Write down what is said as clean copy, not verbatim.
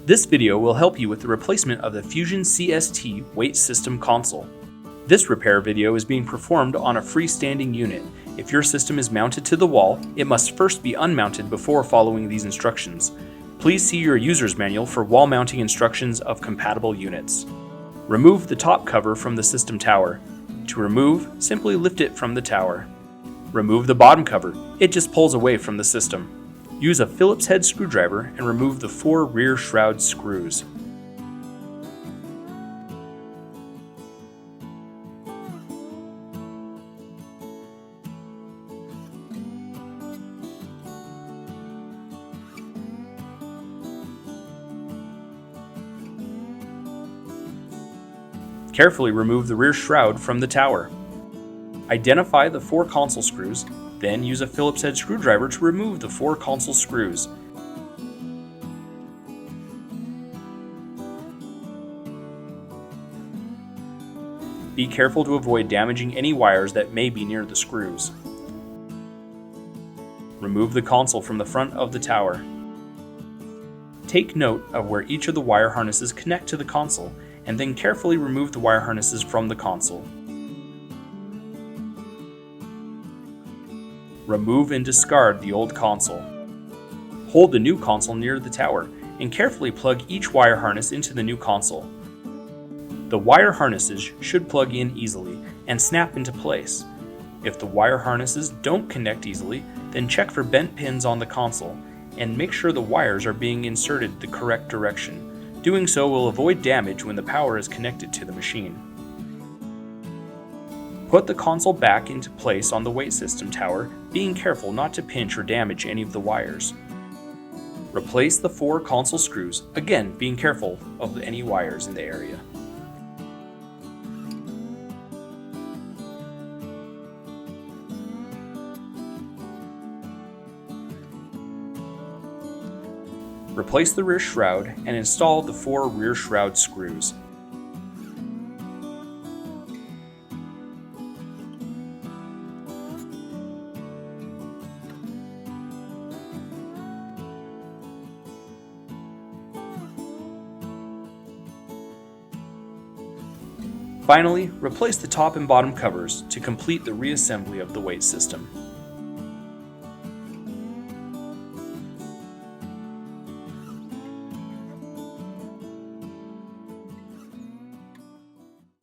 This video will help you with the replacement of the Fusion CST weight system console. This repair video is being performed on a freestanding unit. If your system is mounted to the wall, it must first be unmounted before following these instructions. Please see your user's manual for wall mounting instructions of compatible units. Remove the top cover from the system tower. To remove, simply lift it from the tower. Remove the bottom cover. It just pulls away from the system. Use a Phillips head screwdriver and remove the 4 rear shroud screws. Carefully remove the rear shroud from the tower. Identify the 4 console screws, then use a Phillips head screwdriver to remove the 4 console screws. Be careful to avoid damaging any wires that may be near the screws. Remove the console from the front of the tower. Take note of where each of the wire harnesses connect to the console, and then carefully remove the wire harnesses from the console. Remove and discard the old console. Hold the new console near the tower and carefully plug each wire harness into the new console. The wire harnesses should plug in easily and snap into place. If the wire harnesses don't connect easily, then check for bent pins on the console and make sure the wires are being inserted the correct direction. Doing so will avoid damage when the power is connected to the machine. Put the console back into place on the weight system tower, being careful not to pinch or damage any of the wires. Replace the 4 console screws, again being careful of any wires in the area. Replace the rear shroud and install the 4 rear shroud screws. Finally, replace the top and bottom covers to complete the reassembly of the weight system.